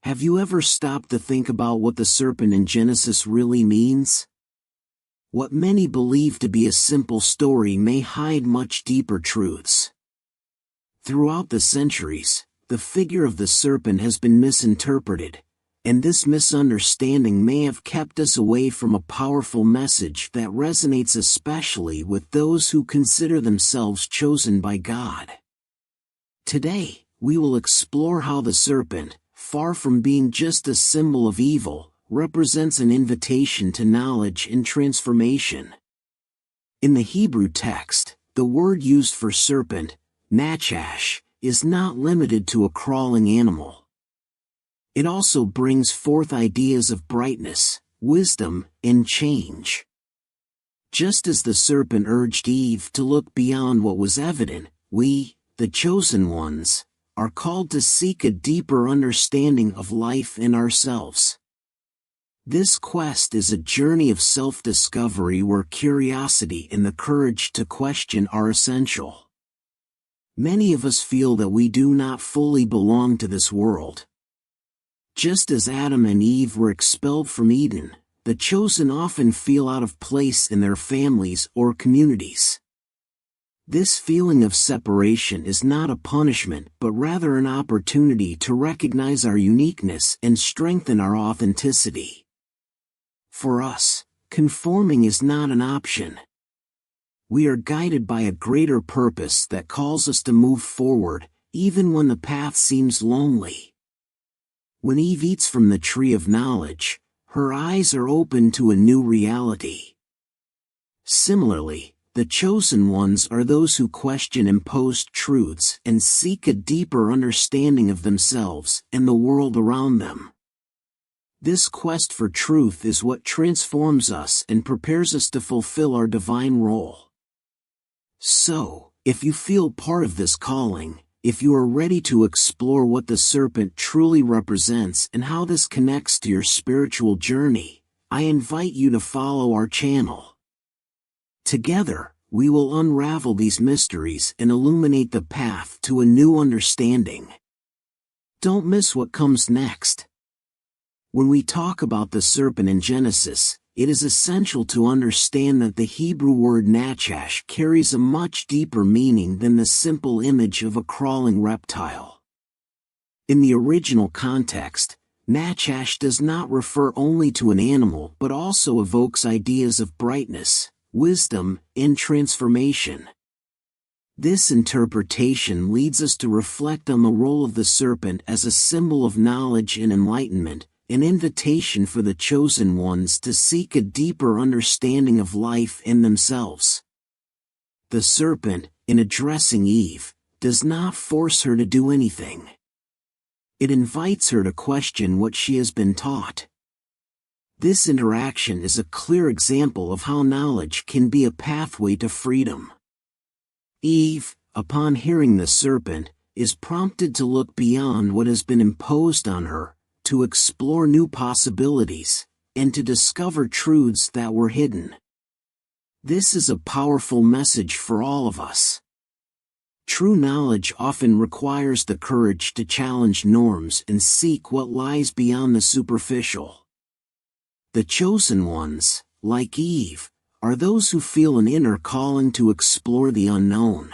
Have you ever stopped to think about what the serpent in Genesis really means? What many believe to be a simple story may hide much deeper truths. Throughout the centuries, the figure of the serpent has been misinterpreted, and this misunderstanding may have kept us away from a powerful message that resonates especially with those who consider themselves chosen by God. Today, we will explore how the serpent, far from being just a symbol of evil, represents an invitation to knowledge and transformation. In the Hebrew text, the word used for serpent, nachash, is not limited to a crawling animal. It also brings forth ideas of brightness, wisdom, and change. Just as the serpent urged Eve to look beyond what was evident, we, the chosen ones, are called to seek a deeper understanding of life and ourselves. This quest is a journey of self-discovery where curiosity and the courage to question are essential. Many of us feel that we do not fully belong to this world. Just as Adam and Eve were expelled from Eden, the chosen often feel out of place in their families or communities. This feeling of separation is not a punishment but rather an opportunity to recognize our uniqueness and strengthen our authenticity. For us, conforming is not an option. We are guided by a greater purpose that calls us to move forward, even when the path seems lonely. When Eve eats from the tree of knowledge, her eyes are open to a new reality. Similarly, the chosen ones are those who question imposed truths and seek a deeper understanding of themselves and the world around them. This quest for truth is what transforms us and prepares us to fulfill our divine role. So, if you feel part of this calling, if you are ready to explore what the serpent truly represents and how this connects to your spiritual journey, I invite you to follow our channel. Together, we will unravel these mysteries and illuminate the path to a new understanding. Don't miss what comes next. When we talk about the serpent in Genesis, it is essential to understand that the Hebrew word nachash carries a much deeper meaning than the simple image of a crawling reptile. In the original context, nachash does not refer only to an animal but also evokes ideas of brightness, wisdom, and transformation. This interpretation leads us to reflect on the role of the serpent as a symbol of knowledge and enlightenment, an invitation for the chosen ones to seek a deeper understanding of life and themselves. The serpent, in addressing Eve, does not force her to do anything. It invites her to question what she has been taught. This interaction is a clear example of how knowledge can be a pathway to freedom. Eve, upon hearing the serpent, is prompted to look beyond what has been imposed on her, to explore new possibilities, and to discover truths that were hidden. This is a powerful message for all of us. True knowledge often requires the courage to challenge norms and seek what lies beyond the superficial. The chosen ones, like Eve, are those who feel an inner calling to explore the unknown.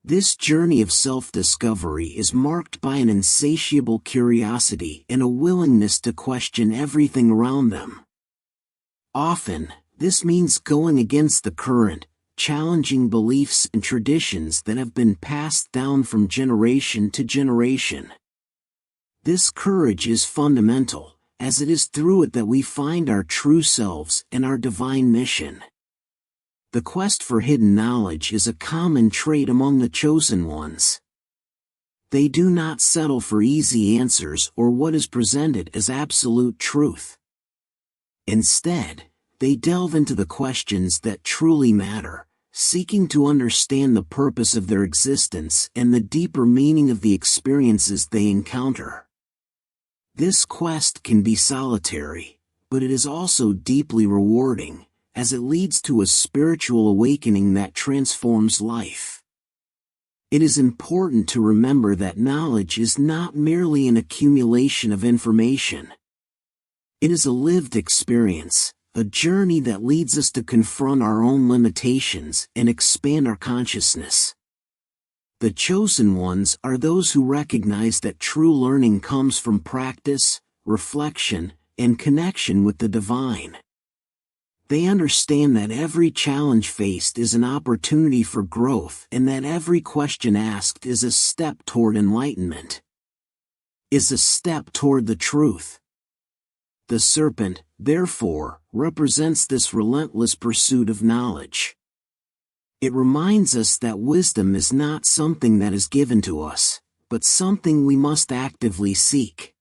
This journey of self-discovery is marked by an insatiable curiosity and a willingness to question everything around them. Often, this means going against the current, challenging beliefs and traditions that have been passed down from generation to generation. This courage is fundamental, as it is through it that we find our true selves and our divine mission. The quest for hidden knowledge is a common trait among the chosen ones. They do not settle for easy answers or what is presented as absolute truth. Instead, they delve into the questions that truly matter, seeking to understand the purpose of their existence and the deeper meaning of the experiences they encounter. This quest can be solitary, but it is also deeply rewarding, as it leads to a spiritual awakening that transforms life. It is important to remember that knowledge is not merely an accumulation of information. It is a lived experience, a journey that leads us to confront our own limitations and expand our consciousness. The chosen ones are those who recognize that true learning comes from practice, reflection, and connection with the divine. They understand that every challenge faced is an opportunity for growth and that every question asked is a step toward enlightenment, is a step toward the truth. The serpent, therefore, represents this relentless pursuit of knowledge. It reminds us that wisdom is not something that is given to us, but something we must actively seek.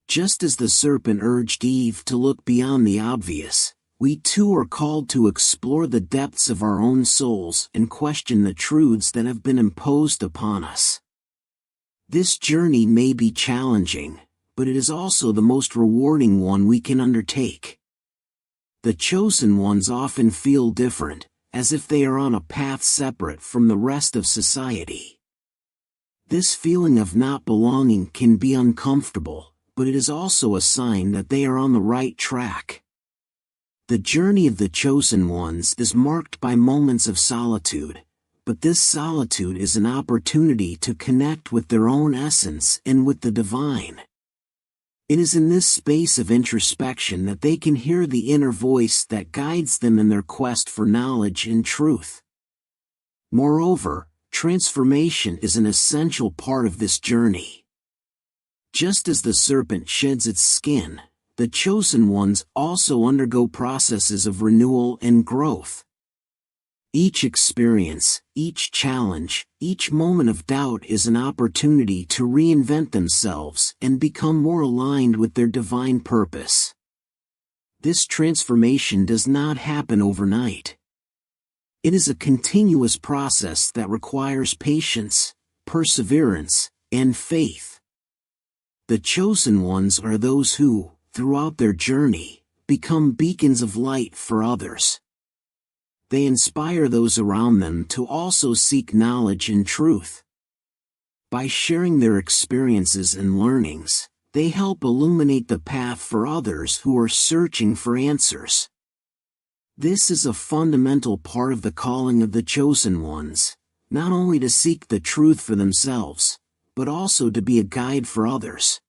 Just as the serpent urged Eve to look beyond the obvious, we too are called to explore the depths of our own souls and question the truths that have been imposed upon us. This journey may be challenging, but it is also the most rewarding one we can undertake. The chosen ones often feel different, as if they are on a path separate from the rest of society. This feeling of not belonging can be uncomfortable, but it is also a sign that they are on the right track. The journey of the chosen ones is marked by moments of solitude, but this solitude is an opportunity to connect with their own essence and with the divine. It is in this space of introspection that they can hear the inner voice that guides them in their quest for knowledge and truth. Moreover, transformation is an essential part of this journey. Just as the serpent sheds its skin, the chosen ones also undergo processes of renewal and growth. Each experience, each challenge, each moment of doubt is an opportunity to reinvent themselves and become more aligned with their divine purpose. This transformation does not happen overnight. It is a continuous process that requires patience, perseverance, and faith. The chosen ones are those who, throughout their journey, become beacons of light for others. They inspire those around them to also seek knowledge and truth. By sharing their experiences and learnings, they help illuminate the path for others who are searching for answers. This is a fundamental part of the calling of the chosen ones, not only to seek the truth for themselves, but also to be a guide for others.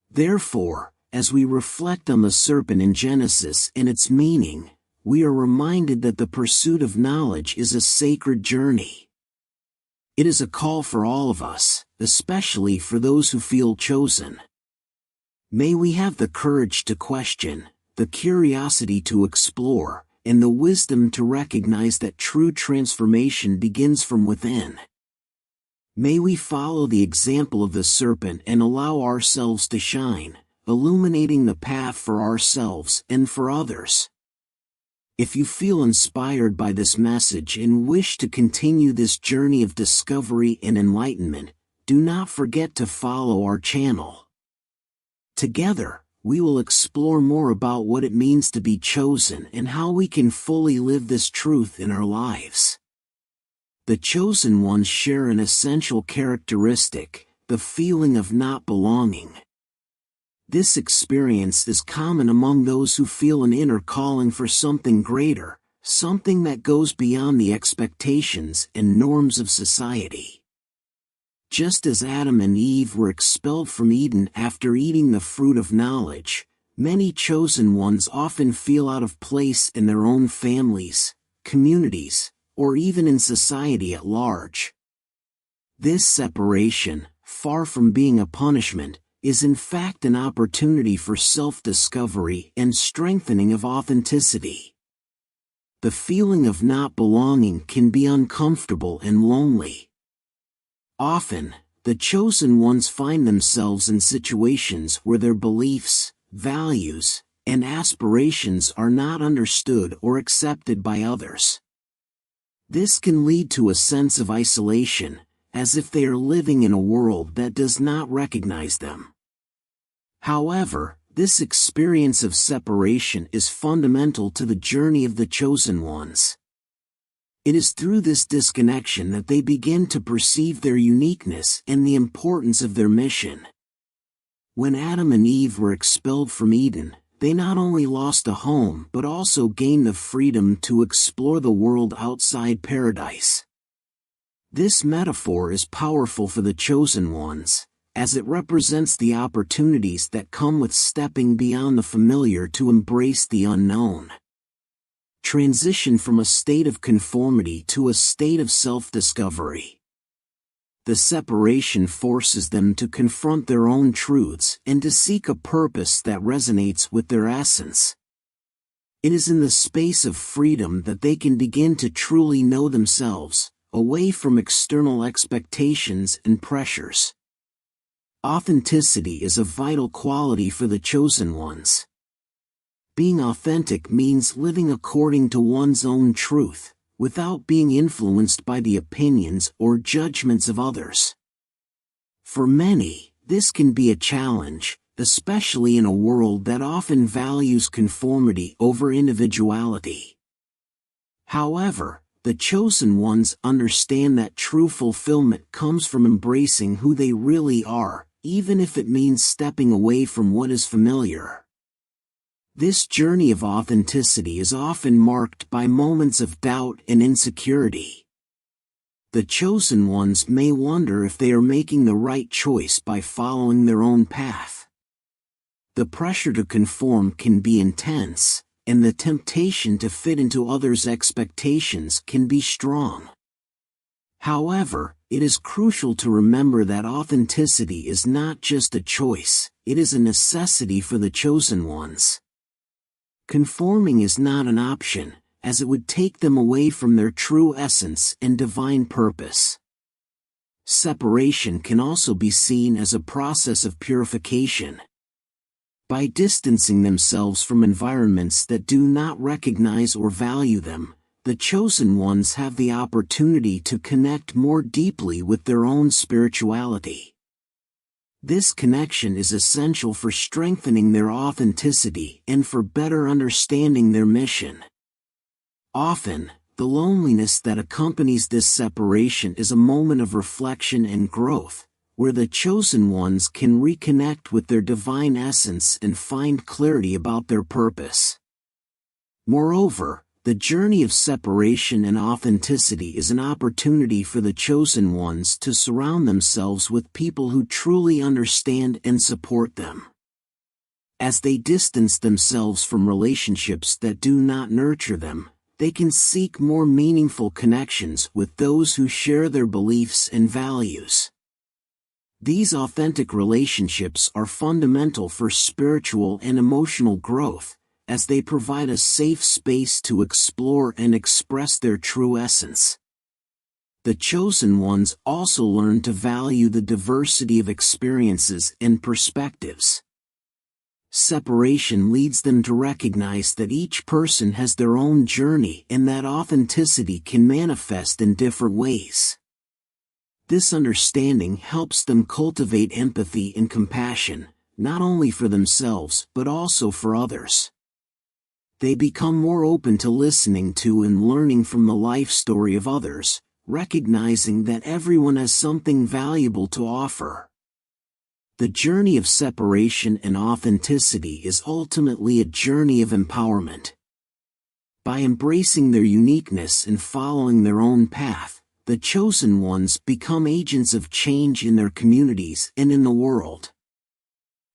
Therefore, as we reflect on the serpent in Genesis and its meaning, we are reminded that the pursuit of knowledge is a sacred journey. It is a call for all of us, especially for those who feel chosen. May we have the courage to question, the curiosity to explore, and the wisdom to recognize that true transformation begins from within. May we follow the example of the serpent and allow ourselves to shine, illuminating the path for ourselves and for others. If you feel inspired by this message and wish to continue this journey of discovery and enlightenment, do not forget to follow our channel. Together, we will explore more about what it means to be chosen and how we can fully live this truth in our lives. The chosen ones share an essential characteristic, the feeling of not belonging. This experience is common among those who feel an inner calling for something greater, something that goes beyond the expectations and norms of society. Just as Adam and Eve were expelled from Eden after eating the fruit of knowledge, many chosen ones often feel out of place in their own families, communities, or even in society at large. This separation, far from being a punishment, is in fact an opportunity for self-discovery and strengthening of authenticity. The feeling of not belonging can be uncomfortable and lonely. Often, the chosen ones find themselves in situations where their beliefs, values, and aspirations are not understood or accepted by others. This can lead to a sense of isolation, as if they are living in a world that does not recognize them. However, this experience of separation is fundamental to the journey of the chosen ones. It is through this disconnection that they begin to perceive their uniqueness and the importance of their mission. When Adam and Eve were expelled from Eden, they not only lost a home but also gained the freedom to explore the world outside paradise. This metaphor is powerful for the chosen ones, as it represents the opportunities that come with stepping beyond the familiar to embrace the unknown. Transition from a state of conformity to a state of self-discovery. The separation forces them to confront their own truths and to seek a purpose that resonates with their essence. It is in the space of freedom that they can begin to truly know themselves, away from external expectations and pressures. Authenticity is a vital quality for the chosen ones. Being authentic means living according to one's own truth, without being influenced by the opinions or judgments of others. For many, this can be a challenge, especially in a world that often values conformity over individuality. However, the chosen ones understand that true fulfillment comes from embracing who they really are, even if it means stepping away from what is familiar. This journey of authenticity is often marked by moments of doubt and insecurity. The chosen ones may wonder if they are making the right choice by following their own path. The pressure to conform can be intense, and the temptation to fit into others' expectations can be strong. However, it is crucial to remember that authenticity is not just a choice, it is a necessity for the chosen ones. Conforming is not an option, as it would take them away from their true essence and divine purpose. Separation can also be seen as a process of purification. By distancing themselves from environments that do not recognize or value them, the chosen ones have the opportunity to connect more deeply with their own spirituality. This connection is essential for strengthening their authenticity and for better understanding their mission. Often, the loneliness that accompanies this separation is a moment of reflection and growth, where the chosen ones can reconnect with their divine essence and find clarity about their purpose. Moreover, the journey of separation and authenticity is an opportunity for the chosen ones to surround themselves with people who truly understand and support them. As they distance themselves from relationships that do not nurture them, they can seek more meaningful connections with those who share their beliefs and values. These authentic relationships are fundamental for spiritual and emotional growth, as they provide a safe space to explore and express their true essence. The chosen ones also learn to value the diversity of experiences and perspectives. Separation leads them to recognize that each person has their own journey and that authenticity can manifest in different ways. This understanding helps them cultivate empathy and compassion, not only for themselves but also for others. They become more open to listening to and learning from the life story of others, recognizing that everyone has something valuable to offer. The journey of separation and authenticity is ultimately a journey of empowerment. By embracing their uniqueness and following their own path, the chosen ones become agents of change in their communities and in the world.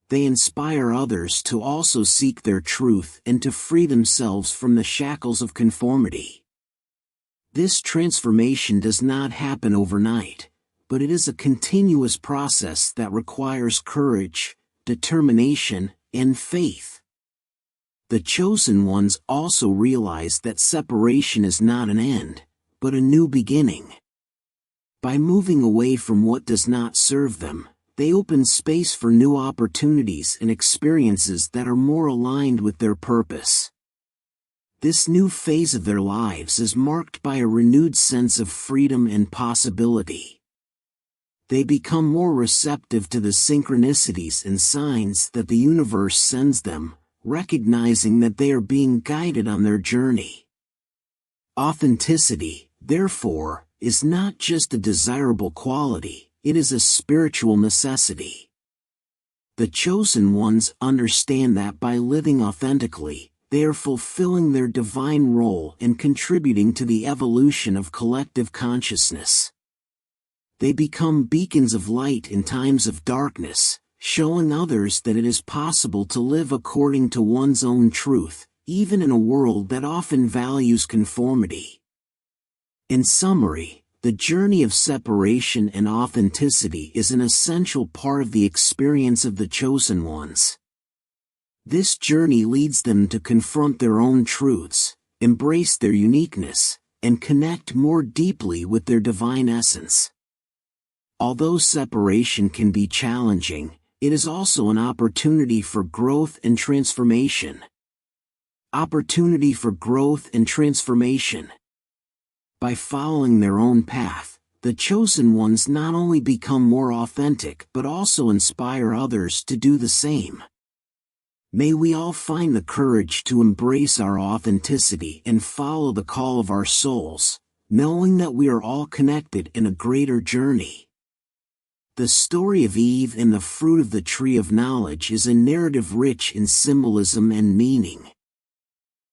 They inspire others to also seek their truth and to free themselves from the shackles of conformity. This transformation does not happen overnight, but it is a continuous process that requires courage, determination, and faith. The chosen ones also realize that separation is not an end, but a new beginning. By moving away from what does not serve them, they open space for new opportunities and experiences that are more aligned with their purpose. This new phase of their lives is marked by a renewed sense of freedom and possibility. They become more receptive to the synchronicities and signs that the universe sends them, recognizing that they are being guided on their journey. Authenticity, therefore, is not just a desirable quality, it is a spiritual necessity. The chosen ones understand that by living authentically, they are fulfilling their divine role and contributing to the evolution of collective consciousness. They become beacons of light in times of darkness, showing others that it is possible to live according to one's own truth, even in a world that often values conformity. In summary, the journey of separation and authenticity is an essential part of the experience of the chosen ones. This journey leads them to confront their own truths, embrace their uniqueness, and connect more deeply with their divine essence. Although separation can be challenging, it is also an opportunity for growth and transformation. Opportunity for growth and transformation. By following their own path, the chosen ones not only become more authentic but also inspire others to do the same. May we all find the courage to embrace our authenticity and follow the call of our souls, knowing that we are all connected in a greater journey. The story of Eve and the fruit of the tree of knowledge is a narrative rich in symbolism and meaning.